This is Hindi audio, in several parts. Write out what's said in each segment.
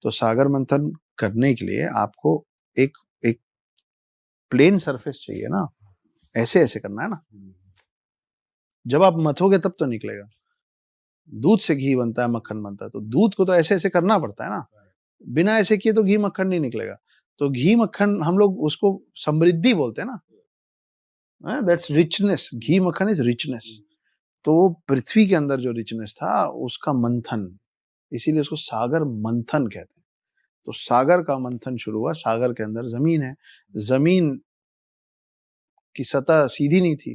तो सागर मंथन करने के लिए आपको एक एक प्लेन सरफेस चाहिए ना, ऐसे ऐसे करना है ना। जब आप मथोगे तब तो निकलेगा। दूध से घी बनता है, मक्खन बनता है, तो दूध को तो ऐसे ऐसे करना पड़ता है ना, बिना ऐसे किए तो घी मक्खन नहीं निकलेगा। तो घी मक्खन हम लोग उसको समृद्धि बोलते हैं ना, दैट्स रिचनेस। घी मक्खन इज रिचनेस। तो वो पृथ्वी के अंदर जो रिचनेस था उसका मंथन, इसीलिए उसको सागर मंथन कहते हैं। तो सागर का मंथन शुरू हुआ। सागर के अंदर जमीन है, जमीन की सतह सीधी नहीं थी,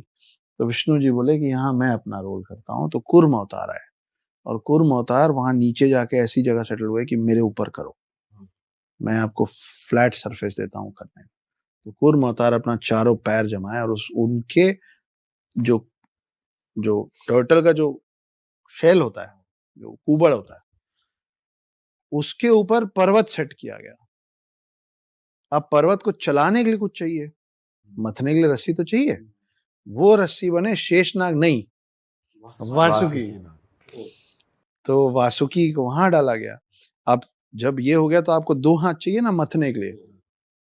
तो विष्णु जी बोले कि यहाँ मैं अपना रोल करता हूँ। तो कुर्म अवतार आए, और कुर्म अवतार वहां नीचे जाके ऐसी जगह सेटल हुए कि मेरे ऊपर करो, मैं आपको फ्लैट सरफेस देता हूँ करने। तो कुर्म अवतार अपना चारों पैर जमाए, और उनके जो जो टर्टल का जो शेल होता है, जो कुबड़ होता है, उसके ऊपर पर्वत सेट किया गया। अब पर्वत को चलाने के लिए कुछ चाहिए, मथने के लिए रस्सी तो चाहिए। वो रस्सी बने शेषनाग, नहीं वासुकी। तो वासुकी को वहां डाला गया। अब जब ये हो गया तो आपको 2 हाथ चाहिए ना मथने के लिए।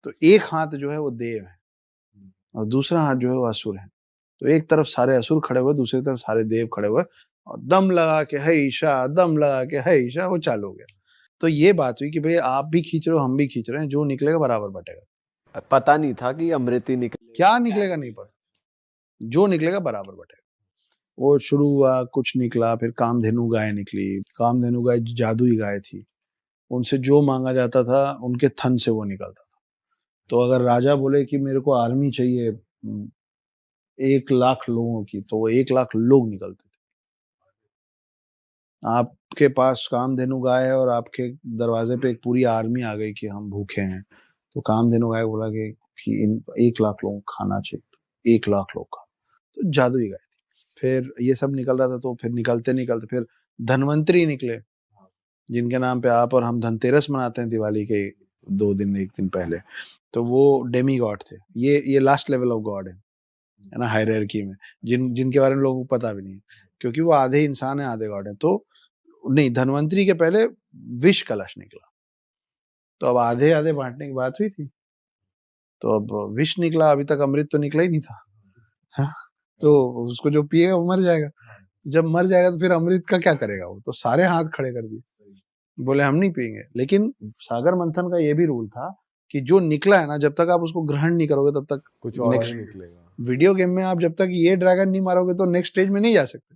तो एक हाथ जो है वो देव है, और दूसरा हाथ जो है वो असुर है। तो एक तरफ सारे असुर खड़े हुए, दूसरी तरफ सारे देव खड़े हुए, और दम लगा के है ईशा, दम लगा के है ईशा, वो चालू हो गया। तो ये बात हुई कि भाई आप भी खींच रहे हो, हम भी खींच रहे हैं, जो निकलेगा बराबर बटेगा। पता नहीं था कि अमृत ही निकले, क्या निकलेगा नहीं पता, जो निकलेगा बराबर बटेगा। वो शुरू हुआ, कुछ निकला, फिर कामधेनु गाय निकली। कामधेनु गाय जादुई गाय थी, उनसे जो मांगा जाता था उनके थन से वो निकलता था। तो अगर राजा बोले कि मेरे को आर्मी चाहिए 1 लाख लोगों की, तो वो 1 लाख लोग निकलते थे। आपके पास कामधेनु गाय है और आपके दरवाजे पे एक पूरी आर्मी आ गई कि हम भूखे हैं, तो कामधेनु गाय बोला कि इन 1 लाख लोगों को खाना चाहिए, 1 लाख लोग खा। तो जादुई गाय थी। फिर ये सब निकल रहा था, तो फिर निकलते निकलते फिर धनवंतरी निकले, जिनके नाम पे आप और हम धनतेरस मनाते हैं दिवाली के 2 दिन 1 दिन पहले। तो वो डेमी गॉड थे। ये लास्ट लेवल ऑफ गॉड है ना, हायरार्की में, जिनके बारे में लोगों को पता भी नहीं है, क्योंकि वो आधे इंसान है आधे गॉड है। तो नहीं, धनवंतरी के पहले विष कलश निकला, तो अब आधे आधे बांटने की बात हुई थी। तो अब विष निकला, अभी तक अमृत तो निकला ही नहीं था, हाँ? तो उसको जो पिएगा वो मर जाएगा। तो जब मर जाएगा तो फिर अमृत का क्या करेगा वो? तो सारे हाथ खड़े कर दिए, बोले हम नहीं पिएंगे। लेकिन सागर मंथन का ये भी रूल था कि जो निकला है ना, जब तक आप उसको ग्रहण नहीं करोगे तब तक कुछ और नेक्स्ट निकलेगा। वीडियो गेम में आप जब तक ये ड्रैगन नहीं मारोगे तो नेक्स्ट स्टेज में नहीं जा सकते,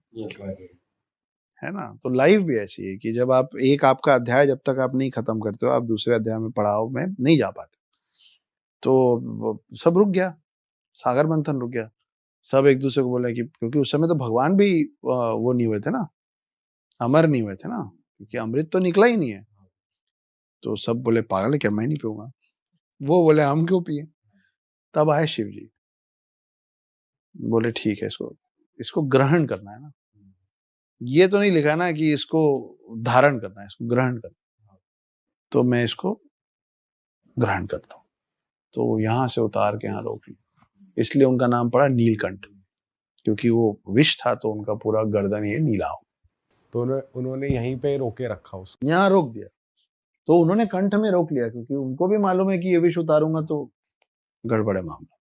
है ना। तो लाइफ भी ऐसी है कि जब आप एक आपका अध्याय जब तक आप नहीं खत्म करते हो, आप दूसरे अध्याय में पड़ाव में नहीं जा पाते। तो सब रुक गया, सागर मंथन रुक गया। सब एक दूसरे को बोले कि, क्योंकि उस समय तो भगवान भी वो नहीं हुए थे ना, अमर नहीं हुए थे ना, क्योंकि अमृत तो निकला ही नहीं है। तो सब बोले पागल है क्या, मैं नहीं पीऊंगा। वो बोले हम क्यों पिए। तब आए शिव जी, बोले ठीक है, इसको इसको ग्रहण करना है ना, ये तो नहीं लिखा ना कि इसको धारण करना है, इसको ग्रहण करना। तो मैं इसको ग्रहण करता हूँ। तो यहां से उतार के यहाँ रोक लिया, इसलिए उनका नाम पड़ा नीलकंठ, क्योंकि वो विष था तो उनका पूरा गर्दन ये नीला हो। तो उन्होंने यहीं पे रोके रखा उसको, यहाँ रोक दिया। तो उन्होंने कंठ में रोक लिया, क्योंकि उनको भी मालूम है कि ये विष उतारूंगा तो गड़बड़ है मामला।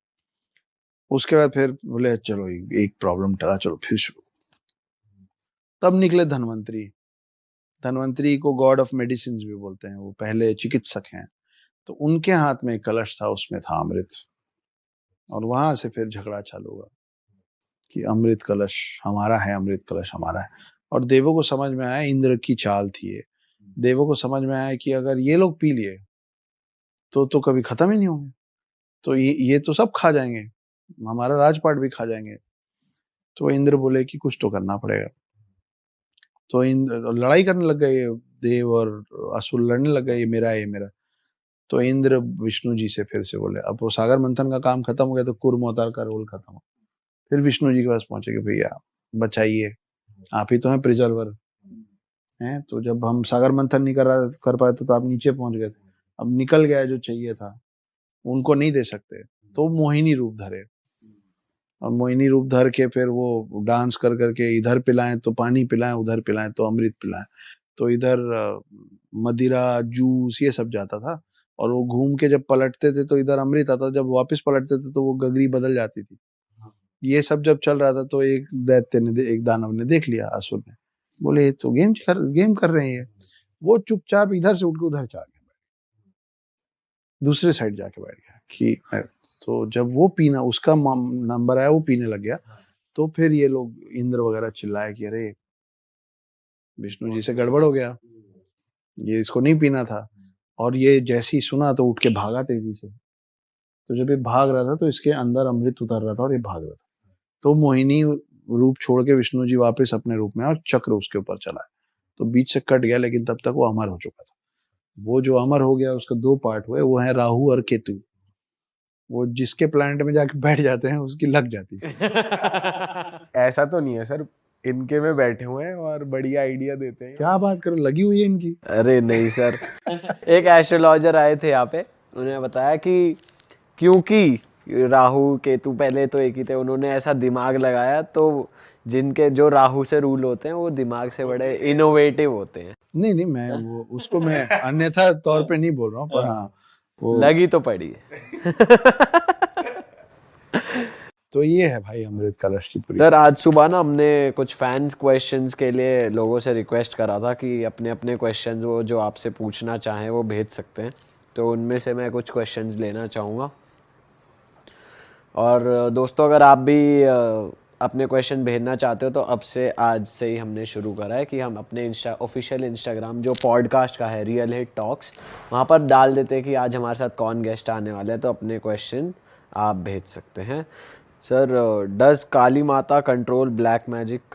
उसके बाद फिर बोले चलो एक प्रॉब्लम टला, चलो फिर शुरू। तब निकले धनवंतरी। धनवंतरी को गॉड ऑफ मेडिसिन भी बोलते हैं, वो पहले चिकित्सक हैं। तो उनके हाथ में कलश था, उसमें था अमृत। और वहां से फिर झगड़ा चालू हुआ कि अमृत कलश हमारा है, अमृत कलश हमारा है। और देवों को समझ में आया, इंद्र की चाल थी ये। देवों को समझ में आया कि अगर ये लोग पी लिए तो कभी खत्म ही नहीं होंगे, तो ये तो सब खा जाएंगे, हमारा राजपाट भी खा जाएंगे। तो इंद्र बोले कि कुछ तो करना पड़ेगा। तो इंद्र लड़ाई करने लग गए, देव और असुर लड़ने लग गए, ये मेरा है, ये मेरा। तो इंद्र विष्णु जी से फिर से बोले, अब वो सागर मंथन का काम खत्म हो गया, तो कुर्म अवतार का रोल खत्म हो। फिर विष्णु जी के पास पहुंचे कि भैया बचाइए, आप ही तो हैं प्रिजर्वर हैं। तो जब हम सागर मंथन नहीं कर पाए थे तो आप नीचे पहुंच गए थे, अब निकल गया जो चाहिए था, उनको नहीं दे सकते, तो मोहिनी रूप धरे। और मोहिनी रूप धर के फिर वो डांस कर करके इधर पिलाएं तो पानी पिलाएं, उधर पिलाएं तो अमृत पिलाएं। तो इधर मदिरा जूस ये सब जाता था, और वो घूम के जब पलटते थे तो इधर अमृत आता, जब वापस पलटते थे तो वो गगरी बदल जाती थी। ये सब जब चल रहा था तो एक दैत्य ने एक दानव ने देख लिया, असुर ने, बोले ये तो गेम कर रहे हैं ये। वो चुपचाप इधर से उठ के उधर जा गया, दूसरे साइड जाके बैठ गया कि तो जब वो पीना उसका नंबर आया, वो पीने लग गया, तो फिर ये लोग इंद्र वगैरह चिल्लाए कि अरे विष्णु जी से गड़बड़ हो गया, ये इसको नहीं पीना था। और ये जैसे ही सुना तो उठ के भागा तेजी से। तो जब ये भाग रहा था तो इसके अंदर अमृत उतर रहा था और ये भाग रहा था। तो मोहिनी रूप छोड़ के विष्णु जी वापस अपने रूप में और चक्र उसके ऊपर चलाया, तो बीच से कट गया, लेकिन तब तक वो अमर हो चुका था। वो जो अमर हो गया उसके 2 पार्ट हुए, वो है राहु और केतु। वो जिसके प्लैनेट में जाके बैठ जाते हैं उसकी लग जाती है। ऐसा तो नहीं है सर, इनके में बैठे हुए हैं और बढ़िया आइडिया देते हैं। क्या बात करो, लगी हुई है इनकी। अरे नहीं सर, एक एस्ट्रोलॉजर आए थे यहाँ पे, उन्होंने बताया कि क्योंकि राहु केतु पहले तो एक ही थे, उन्होंने ऐसा दिमाग लगाया, तो जिनके जो राहु से रूल होते हैं वो दिमाग से बड़े इनोवेटिव होते हैं। नहीं मैं वो उसको मैं अन्यथा तौर पे नहीं बोल रहा हूँ, पर हाँ वो लगी तो पड़ी है। तो ये है भाई अमृत कलश की पूरी। सर आज सुबह ना हमने कुछ फैंस क्वेश्चंस के लिए लोगों से रिक्वेस्ट करा था कि अपने अपने क्वेश्चंस वो जो आपसे पूछना चाहें वो भेज सकते हैं, तो उनमें से मैं कुछ क्वेश्चंस लेना चाहूँगा। और दोस्तों अगर आप भी अपने क्वेश्चन भेजना चाहते हो तो अब से आज से ही हमने शुरू करा है कि हम अपने ऑफिशियल इंस्टाग्राम जो पॉडकास्ट का है रियल हिट टॉक्स, वहाँ पर डाल देते हैं कि आज हमारे साथ कौन गेस्ट आने वाले हैं, तो अपने क्वेश्चन आप भेज सकते हैं। सर डज काली माता कंट्रोल ब्लैक मैजिक?